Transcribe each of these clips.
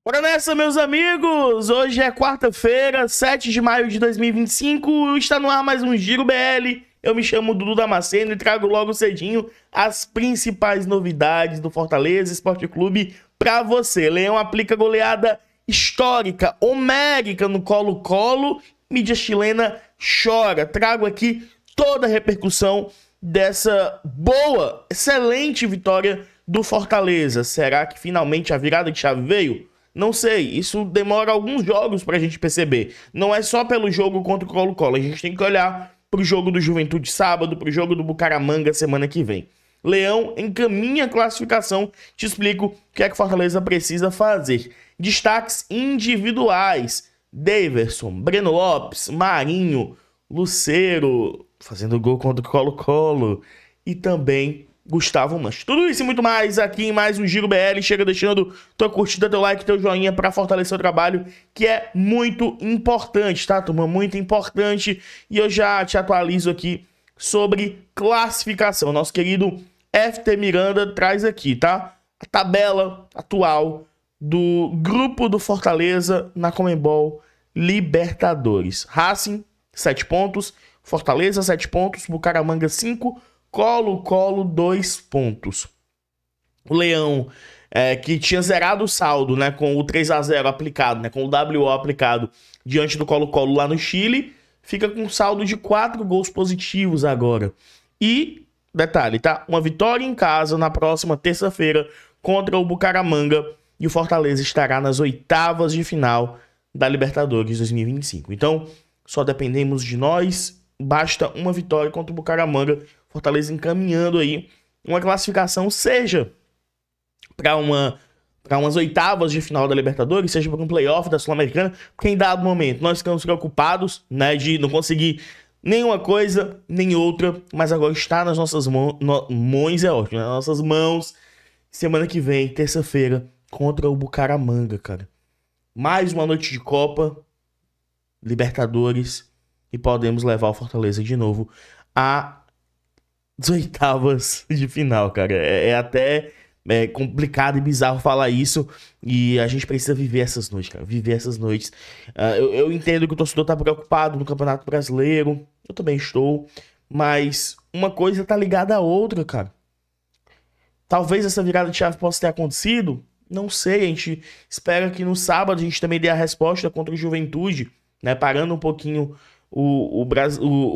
Bora nessa, meus amigos! Hoje é quarta-feira, 7 de maio de 2025, está no ar mais um Giro BL. Eu me chamo Dudu Damasceno e trago logo cedinho as principais novidades do Fortaleza Esporte Clube para você. Leão aplica goleada histórica, homérica no Colo-Colo, mídia chilena chora. Trago aqui toda a repercussão dessa boa, excelente vitória do Fortaleza. Será que finalmente a virada de chave veio? Não sei, isso demora alguns jogos pra gente perceber. Não é só pelo jogo contra o Colo-Colo, a gente tem que olhar pro jogo do Juventude sábado, pro jogo do Bucaramanga semana que vem. Leão encaminha a classificação, te explico o que é que Fortaleza precisa fazer. Destaques individuais: Daverson, Breno Lopes, Marinho, Lucero, fazendo gol contra o Colo-Colo, e também Gustavo Mancha. Tudo isso e muito mais aqui em mais um Giro BL. Chega deixando tua curtida, teu like, teu joinha para fortalecer o trabalho, que é muito importante, tá, turma? Muito importante. E eu já te atualizo aqui sobre classificação. Nosso querido FT Miranda traz aqui, tá? A tabela atual do grupo do Fortaleza na Conmebol Libertadores. Racing, 7 pontos. Fortaleza, 7 pontos. Bucaramanga, 5. Colo-Colo, 2 pontos. O Leão, que tinha zerado o saldo, né, com o 3-0 aplicado, né, com o WO aplicado diante do Colo-Colo lá no Chile, fica com um saldo de 4 gols positivos agora. E, detalhe, tá? Uma vitória em casa na próxima terça-feira contra o Bucaramanga, e o Fortaleza estará nas oitavas de final da Libertadores 2025. Então, só dependemos de nós, basta uma vitória contra o Bucaramanga. Fortaleza encaminhando aí uma classificação, seja para umas oitavas de final da Libertadores, seja para um playoff da Sul-Americana, porque em dado momento nós ficamos preocupados, né, de não conseguir nenhuma coisa, nem outra, mas agora está nas nossas mãos, é ótimo, nas nossas mãos. Semana que vem, terça-feira, contra o Bucaramanga, cara. Mais uma noite de Copa, Libertadores, e podemos levar o Fortaleza de novo às oitavas de final, cara. É até complicado e bizarro falar isso, e a gente precisa viver essas noites, cara. Viver essas noites. Eu entendo que o torcedor tá preocupado no Campeonato Brasileiro, eu também estou, mas uma coisa tá ligada à outra, cara. Talvez essa virada de chave possa ter acontecido, não sei. A gente espera que no sábado a gente também dê a resposta contra o Juventude, né, parando um pouquinho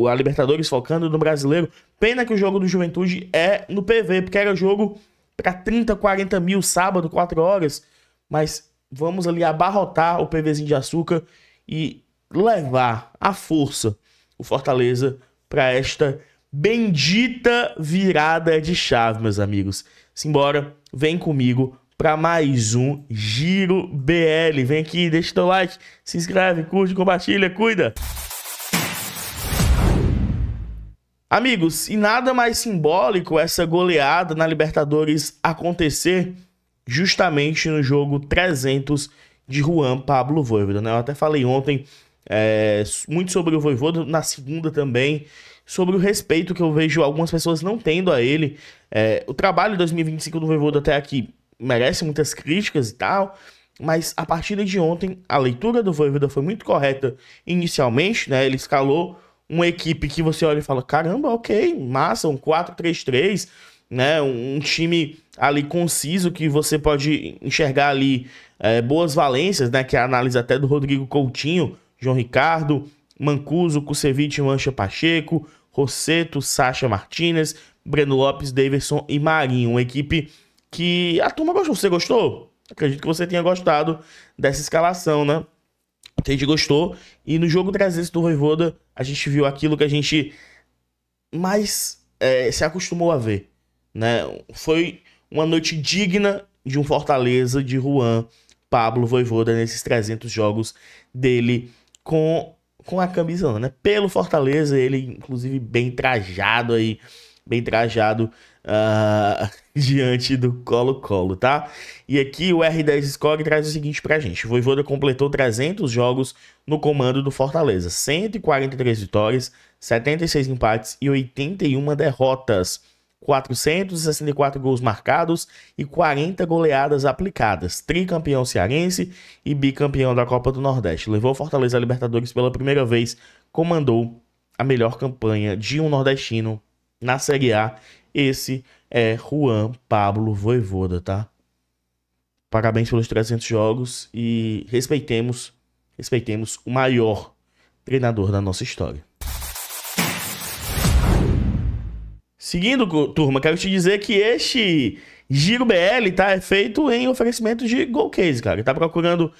a Libertadores, focando no Brasileiro. Pena que o jogo do Juventude é no PV, porque era jogo para 30, 40 mil sábado, 4 horas. Mas vamos ali abarrotar o PVzinho de açúcar e levar à força o Fortaleza para esta bendita virada de chave, meus amigos. Simbora, vem comigo para mais um Giro BL. Vem aqui, deixa teu like, se inscreve, curte, compartilha, cuida. Amigos, e nada mais simbólico essa goleada na Libertadores acontecer justamente no jogo 300 de Juan Pablo Vojvoda, né? Eu até falei ontem muito sobre o Vojvoda, na segunda também, sobre o respeito que eu vejo algumas pessoas não tendo a ele. O trabalho de 2025 do Vojvoda até aqui merece muitas críticas e tal, mas a partida de ontem, a leitura do Vojvoda foi muito correta inicialmente, né? Ele escalou uma equipe que você olha e fala, caramba, ok, massa, um 4-3-3, né? Um time ali conciso que você pode enxergar ali boas valências, né? Que é a análise até do Rodrigo Coutinho, João Ricardo, Mancuso, Kusevich, Mancha, Pacheco, Rosseto, Sacha Martinez, Breno Lopes, Daverson e Marinho. Uma equipe que a turma gostou. Você gostou? Acredito que você tenha gostado dessa escalação, né? A gente gostou, e no jogo 300 do Vojvoda a gente viu aquilo que a gente mais se acostumou a ver, né? Foi uma noite digna de um Fortaleza de Juan Pablo Vojvoda nesses 300 jogos dele com a camisona, né? Pelo Fortaleza, ele inclusive bem trajado aí, diante do Colo-Colo, tá? E aqui o R10 Score traz o seguinte pra gente: o Vojvoda completou 300 jogos no comando do Fortaleza, 143 vitórias, 76 empates e 81 derrotas. 464 gols marcados e 40 goleadas aplicadas. Tricampeão cearense e bicampeão da Copa do Nordeste. Levou o Fortaleza à Libertadores pela primeira vez, comandou a melhor campanha de um nordestino na Série A. Esse é Juan Pablo Vojvoda, tá? Parabéns pelos 300 jogos e respeitemos o maior treinador da nossa história. Seguindo, turma, quero te dizer que este Giro BL, tá, é feito em oferecimento de Golcase, cara. Tá procurando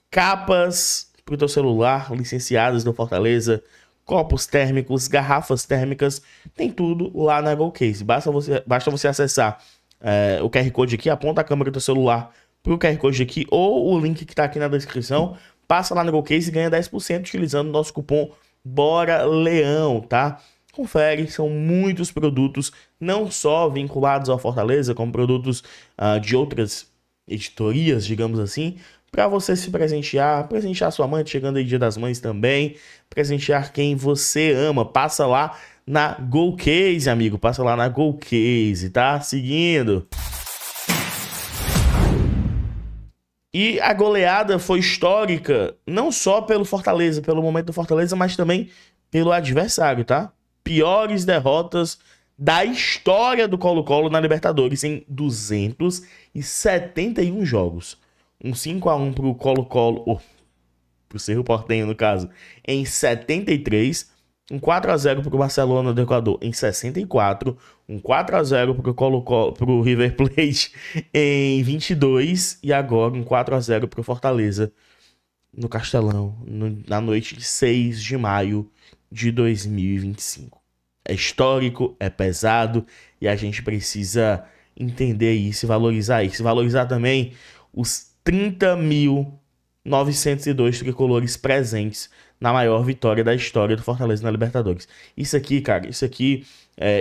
capas pro teu celular, licenciadas do Fortaleza, copos térmicos, garrafas térmicas, tem tudo lá na Golcase. Basta você acessar o QR Code aqui, aponta a câmera do teu celular pro QR Code aqui ou o link que tá aqui na descrição, passa lá na Golcase e ganha 10% utilizando o nosso cupom BORALEÃO, tá? Confere, são muitos produtos, não só vinculados ao Fortaleza, como produtos de outras editorias, digamos assim, para você se presentear sua mãe, chegando aí Dia das Mães também, presentear quem você ama. Passa lá na Golcase, amigo, passa lá na Golcase, tá? Seguindo. E a goleada foi histórica, não só pelo Fortaleza, pelo momento do Fortaleza, mas também pelo adversário, tá? Piores derrotas da história do Colo-Colo na Libertadores em 271 jogos. Um 5-1 pro Colo-Colo, pro Cerro Porteño no caso, em 73. Um 4-0 pro Barcelona do Equador em 64. Um 4-0 pro River Plate em 22. E agora um 4-0 pro Fortaleza no Castelão, na noite de 6 de maio de 2025. É histórico, é pesado e a gente precisa entender isso e valorizar isso. Valorizar também os 30.902 tricolores presentes na maior vitória da história do Fortaleza na Libertadores. Isso aqui, cara,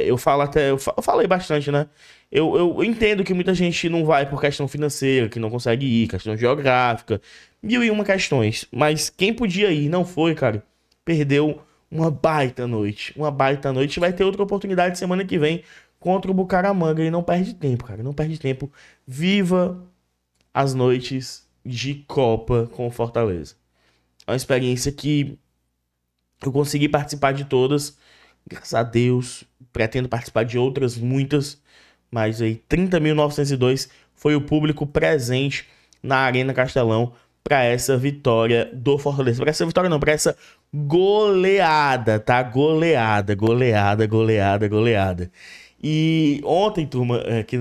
eu falei bastante, né? Eu entendo que muita gente não vai por questão financeira, que não consegue ir, questão geográfica, 1001 questões. Mas quem podia ir não foi, cara, perdeu uma baita noite. Vai ter outra oportunidade semana que vem contra o Bucaramanga. E não perde tempo, cara. Não perde tempo. Viva as noites de Copa com o Fortaleza. É uma experiência que eu consegui participar de todas. Graças a Deus. Pretendo participar de outras, muitas. Mas aí, 30.902 foi o público presente na Arena Castelão para essa vitória do Fortaleza. Para essa vitória não, para essa goleada, tá? Goleada. E ontem, turma, que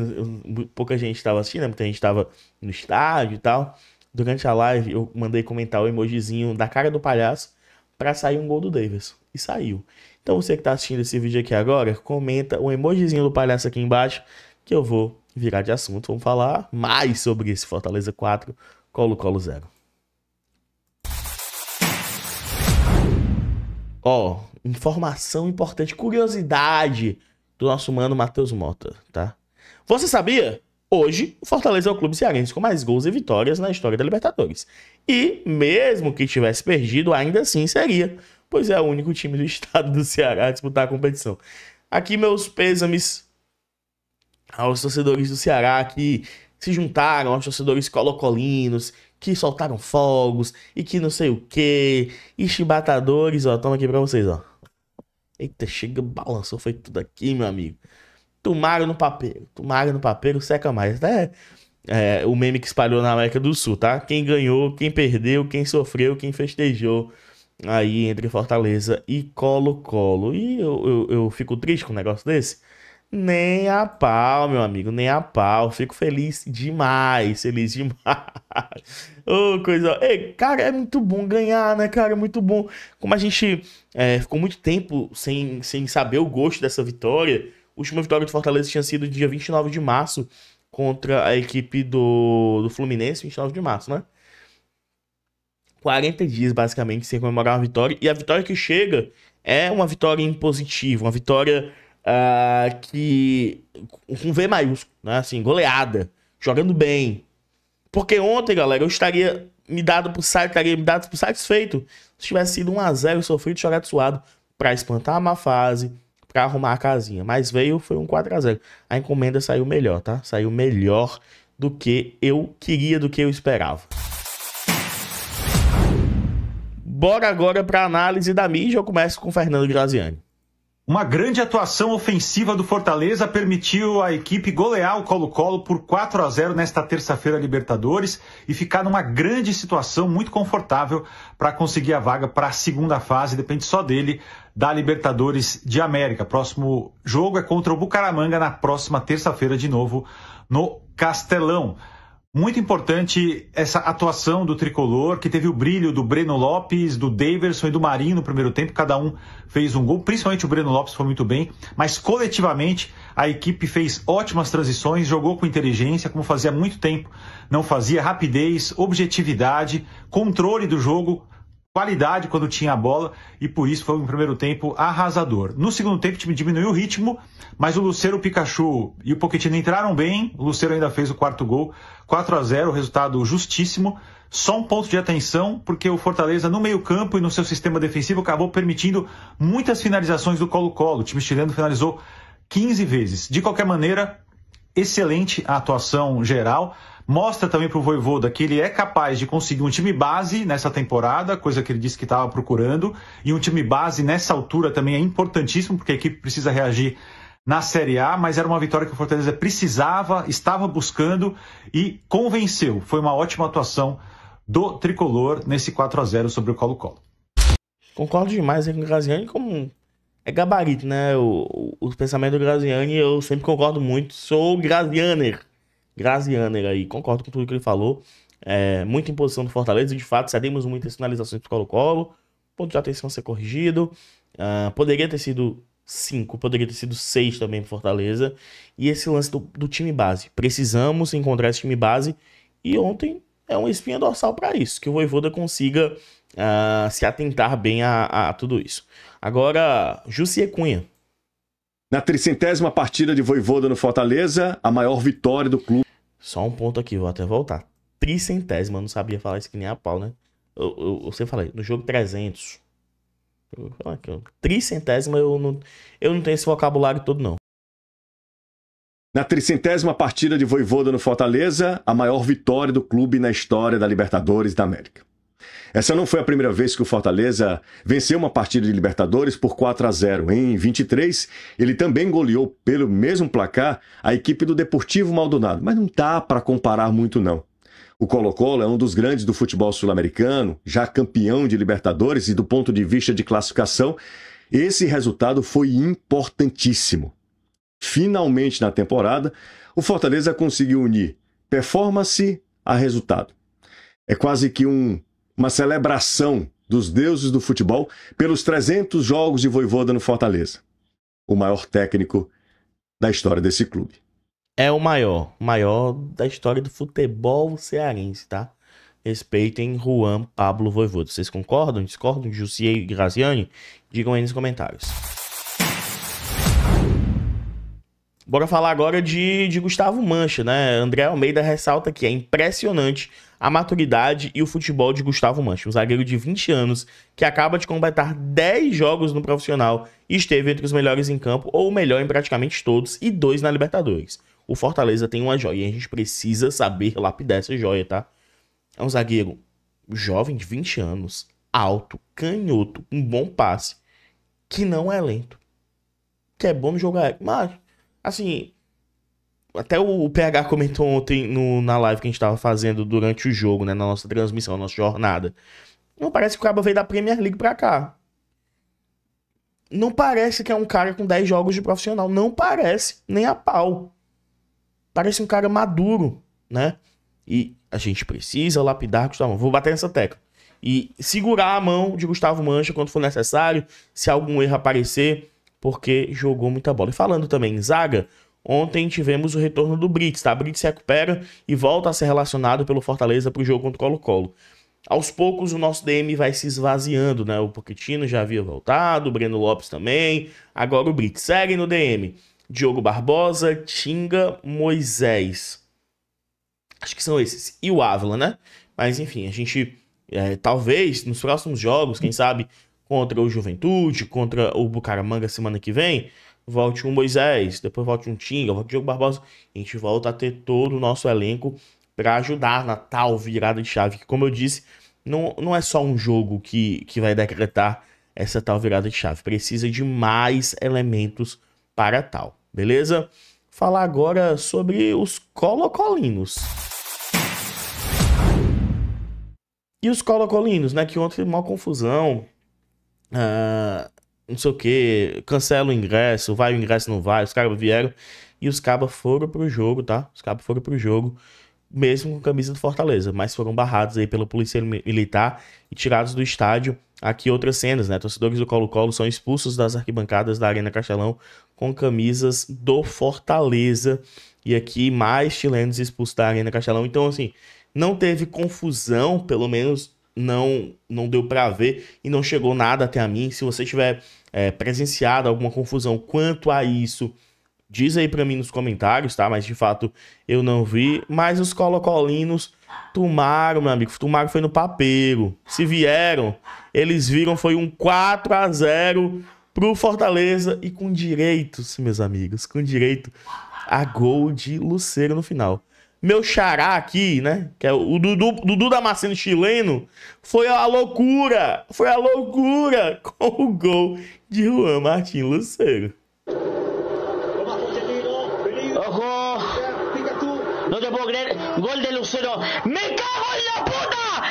pouca gente estava assistindo, muita gente estava no estádio e tal. Durante a live, eu mandei comentar o emojizinho da cara do palhaço para sair um gol do Davidson. E saiu. Então você que está assistindo esse vídeo aqui agora, comenta o emojizinho do palhaço aqui embaixo, que eu vou virar de assunto. Vamos falar mais sobre esse Fortaleza 4, Colo-Colo 0. Ó, informação importante, curiosidade do nosso mano Matheus Mota, tá? Você sabia? Hoje, o Fortaleza é o clube cearense com mais gols e vitórias na história da Libertadores. E, mesmo que tivesse perdido, ainda assim seria, pois é o único time do estado do Ceará a disputar a competição. Aqui meus pêsames aos torcedores do Ceará que se juntaram, aos torcedores colocolinos, que soltaram fogos e que não sei o que, e chibatadores, ó, toma aqui pra vocês, ó. Eita, chega, balançou, foi tudo aqui, meu amigo. Tomaram no papeiro, seca mais. Até o meme que espalhou na América do Sul, tá? Quem ganhou, quem perdeu, quem sofreu, quem festejou aí entre Fortaleza e Colo-Colo. E eu fico triste com um negócio desse? Nem a pau, meu amigo, nem a pau. Fico feliz demais. Ô, coisa. Ei, cara, é muito bom ganhar, né, cara? É muito bom. Como a gente ficou muito tempo sem saber o gosto dessa vitória. A última vitória do Fortaleza tinha sido dia 29 de março contra a equipe do Fluminense. 29 de março, né? 40 dias, basicamente, sem comemorar uma vitória. E a vitória que chega é uma vitória impositiva, uma vitória que com V maiúsculo, né? Assim, goleada, jogando bem. Porque ontem, galera, eu estaria me dado por satisfeito se tivesse sido 1-0 sofrido, jogado suado, para espantar a má fase, pra arrumar a casinha. Mas foi um 4-0. A encomenda saiu melhor, tá? Saiu melhor do que eu queria, do que eu esperava. Bora agora pra análise da mídia. Eu começo com o Fernando Graziani. Uma grande atuação ofensiva do Fortaleza permitiu à equipe golear o Colo-Colo por 4-0 nesta terça-feira Libertadores e ficar numa grande situação muito confortável para conseguir a vaga para a segunda fase, depende só dele, da Libertadores de América. Próximo jogo é contra o Bucaramanga na próxima terça-feira de novo no Castelão. Muito importante essa atuação do tricolor, que teve o brilho do Breno Lopes, do Daverson e do Marinho no primeiro tempo. Cada um fez um gol, principalmente o Breno Lopes foi muito bem. Mas coletivamente a equipe fez ótimas transições, jogou com inteligência, como fazia muito tempo não fazia. Rapidez, objetividade, controle do jogo, qualidade quando tinha a bola, e por isso foi um primeiro tempo arrasador. No segundo tempo o time diminuiu o ritmo, mas o Lucero, o Pikachu e o Pochettino entraram bem. O Lucero ainda fez o quarto gol, 4-0, resultado justíssimo. Só um ponto de atenção, porque o Fortaleza no meio campo e no seu sistema defensivo acabou permitindo muitas finalizações do Colo-Colo. O time chileno finalizou 15 vezes. De qualquer maneira, excelente a atuação geral. Mostra também para o Vojvoda que ele é capaz de conseguir um time base nessa temporada, coisa que ele disse que estava procurando. E um time base nessa altura também é importantíssimo, porque a equipe precisa reagir na Série A, mas era uma vitória que o Fortaleza precisava, estava buscando e convenceu. Foi uma ótima atuação do tricolor nesse 4-0 sobre o Colo-Colo. Concordo demais com o Graziani, como é gabarito, né? O pensamento do Graziani eu sempre concordo muito. Sou Grazianer aí, concordo com tudo que ele falou. Muita imposição do Fortaleza, de fato, cedemos muitas finalizações do Colo-Colo. Ponto de atenção a ser corrigido. Poderia ter sido 5, poderia ter sido 6 também pro Fortaleza. E esse lance do time base. Precisamos encontrar esse time base. E ontem é uma espinha dorsal para isso, que o Vojvoda consiga se atentar bem a tudo isso. Agora, Jussier Cunha. Na 300ª partida de Vojvoda no Fortaleza, a maior vitória do clube. Só um ponto aqui, vou até voltar. 300ª, não sabia falar isso que nem a pau, né? Eu sempre falei, no jogo 300. 300ª, eu não tenho esse vocabulário todo, não. Na 300ª partida de Vojvoda no Fortaleza, a maior vitória do clube na história da Libertadores da América. Essa não foi a primeira vez que o Fortaleza venceu uma partida de Libertadores por 4-0. Em 23, ele também goleou pelo mesmo placar a equipe do Deportivo Maldonado, mas não dá para comparar muito não. O Colo-Colo é um dos grandes do futebol sul-americano, já campeão de Libertadores, e do ponto de vista de classificação, esse resultado foi importantíssimo. Finalmente na temporada, o Fortaleza conseguiu unir performance a resultado. É quase que uma celebração dos deuses do futebol pelos 300 jogos de Vojvoda no Fortaleza. O maior técnico da história desse clube. É o maior da história do futebol cearense, tá? Respeitem Juan Pablo Vojvoda. Vocês concordam? Discordam? Jussier e Graziani? Digam aí nos comentários. Bora falar agora de Gustavo Mancha, né? André Almeida ressalta que é impressionante a maturidade e o futebol de Gustavo Mancha, um zagueiro de 20 anos que acaba de completar 10 jogos no profissional e esteve entre os melhores em campo, ou o melhor em praticamente todos, e 2 na Libertadores. O Fortaleza tem uma joia e a gente precisa saber lapidar essa joia, tá? É um zagueiro jovem de 20 anos, alto, canhoto, um bom passe, que não é lento, que é bom no jogo aéreo, mas assim, até o PH comentou ontem na live que a gente tava fazendo durante o jogo, né? Na nossa transmissão, na nossa jornada. Não parece que o cara veio da Premier League pra cá. Não parece que é um cara com 10 jogos de profissional. Não parece, nem a pau. Parece um cara maduro, né? E a gente precisa lapidar Gustavo Mancha. Vou bater nessa tecla. E segurar a mão de Gustavo Mancha quando for necessário, se algum erro aparecer, porque jogou muita bola. E falando também em zaga, ontem tivemos o retorno do Brits, tá? Brits se recupera e volta a ser relacionado pelo Fortaleza para o jogo contra o Colo-Colo. Aos poucos o nosso DM vai se esvaziando, né? O Pochettino já havia voltado, o Breno Lopes também, agora o Brits. Segue no DM. Diogo Barbosa, Tinga, Moisés. Acho que são esses. E o Ávila, né? Mas enfim, a gente talvez nos próximos jogos, quem sabe, contra o Juventude, contra o Bucaramanga semana que vem, volte um Moisés, depois volte um Tinga, volte o Diogo Barbosa. A gente volta a ter todo o nosso elenco para ajudar na tal virada de chave, que, como eu disse, não é só um jogo que vai decretar essa tal virada de chave. Precisa de mais elementos para tal, beleza? Falar agora sobre os colocolinos. E os colocolinos, né? Que ontem teve uma confusão. Não sei o que. Cancela o ingresso, vai o ingresso, não vai. Os caras vieram e os cabas foram pro jogo, tá? Os cabas foram pro jogo, mesmo com camisa do Fortaleza. Mas foram barrados aí pela polícia militar e tirados do estádio. Aqui outras cenas, né? Torcedores do Colo-Colo são expulsos das arquibancadas da Arena Castelão com camisas do Fortaleza. E aqui mais chilenos expulsos da Arena Castelão. Então, assim, não teve confusão, pelo menos não deu pra ver e não chegou nada até a mim. Se você tiver presenciado alguma confusão quanto a isso, diz aí pra mim nos comentários, tá? Mas de fato eu não vi. Mas os colocolinos tomaram, meu amigo. Tomaram foi no papeiro. Se vieram, eles viram foi um 4-0 pro Fortaleza. E com direitos, meus amigos, com direito a gol de Lucero no final. Meu xará aqui, né, que é o Dudu Damasceno chileno, foi a loucura com o gol de Juan Martín Lucero. Ojo, no te puedo creer, gol de Lucero, me cago en la puta,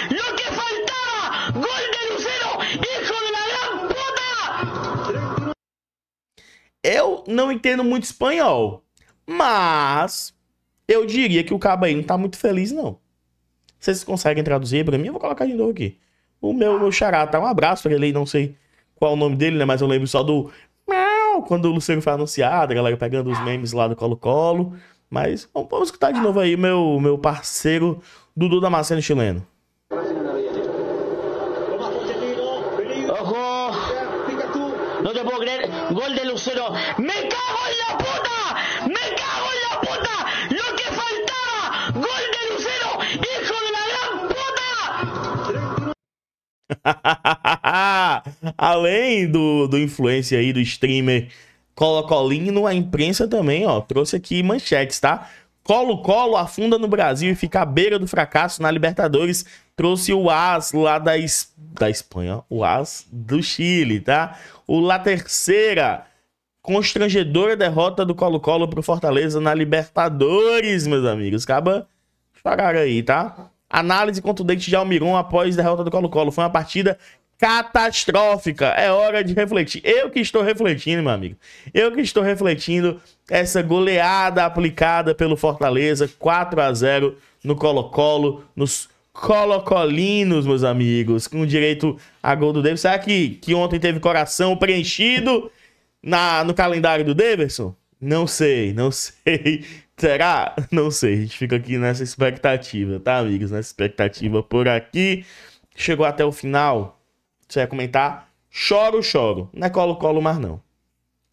lo que faltaba, gol de Lucero, hijo de la gran puta. Eu não entendo muito espanhol, mas eu diria que o cabo aí não tá muito feliz, não. Vocês conseguem traduzir pra mim? Eu vou colocar de novo aqui. O meu xará, tá? Um abraço pra ele aí, não sei qual é o nome dele, né? Mas eu lembro só do... Quando o Lucero foi anunciado, a galera pegando os memes lá do Colo-Colo. Mas vamos escutar de novo aí meu parceiro Dudu Damasceno chileno. Ojo, no te puedo creer, gol de Lucero, me cago en la puta, lo que faltaba, gol de Lucero, hijo de la gran puta. Além do influencer aí, do streamer Colo-Colino, a imprensa também, ó, trouxe aqui manchetes, tá? Colo-Colo afunda no Brasil e fica à beira do fracasso na Libertadores. Trouxe o AS lá da Espanha, ó, o AS do Chile, tá? O La Terceira, constrangedora derrota do Colo-Colo pro Fortaleza na Libertadores, meus amigos. Acaba devagar aí, tá? Análise contundente de Almiron após derrota do Colo-Colo. Foi uma partida catastrófica. É hora de refletir. Eu que estou refletindo, meu amigo. Eu que estou refletindo essa goleada aplicada pelo Fortaleza, 4-0 no Colo-Colo, nos Colocolinos, meus amigos, com direito a gol do Davidson. Será que ontem teve coração preenchido no calendário do Davidson? Não sei. Será? Não sei. A gente fica aqui nessa expectativa, tá, amigos? Nessa expectativa por aqui. Chegou até o final. Você vai comentar? Choro. Não é Colo-Colo mais, não.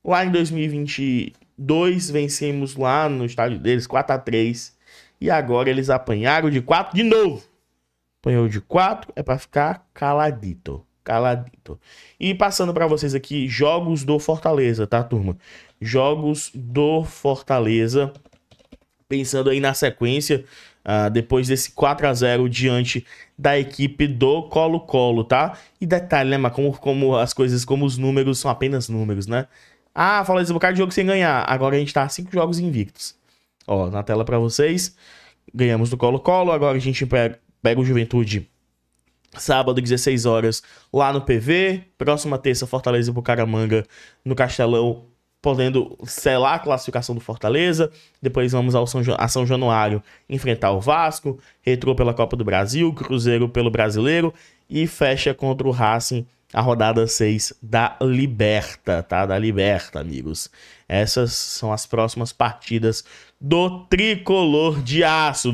Lá em 2022, vencemos lá no estádio deles, 4-3. E agora eles apanharam de 4 de novo. Apanhou de 4, é pra ficar caladito. E passando pra vocês aqui, jogos do Fortaleza, tá, turma? Jogos do Fortaleza. Pensando aí na sequência, depois desse 4-0 diante da equipe do Colo-Colo, tá? E detalhe, né, mas como as coisas, como os números são apenas números, né? Fala esse bocado de jogo sem ganhar. Agora a gente tá 5 jogos invictos. Ó, na tela pra vocês. Ganhamos do Colo-Colo, agora a gente pega o Juventude sábado, 16 horas, lá no PV. Próxima terça, Fortaleza e Bucaramanga no Castelão, podendo selar a classificação do Fortaleza. Depois vamos a São Januário enfrentar o Vasco, Retrô pela Copa do Brasil, Cruzeiro pelo Brasileiro e fecha contra o Racing a rodada 6 da Liberta, tá? Da Liberta, amigos. Essas são as próximas partidas do Tricolor de Aço,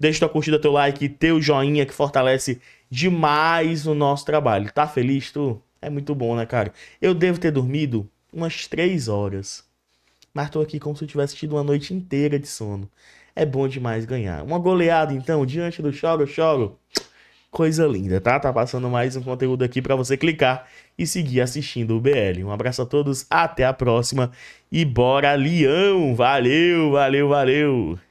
Deixa tua curtida, teu like, teu joinha que fortalece demais o nosso trabalho. Tá feliz, tu? É muito bom, né, cara? Eu devo ter dormido umas 3 horas. Mas tô aqui como se eu tivesse tido uma noite inteira de sono. É bom demais ganhar. Uma goleada, então, diante do choro. Coisa linda, tá? Tá passando mais um conteúdo aqui pra você clicar e seguir assistindo o BL. Um abraço a todos, até a próxima e bora Leão! Valeu, valeu, valeu!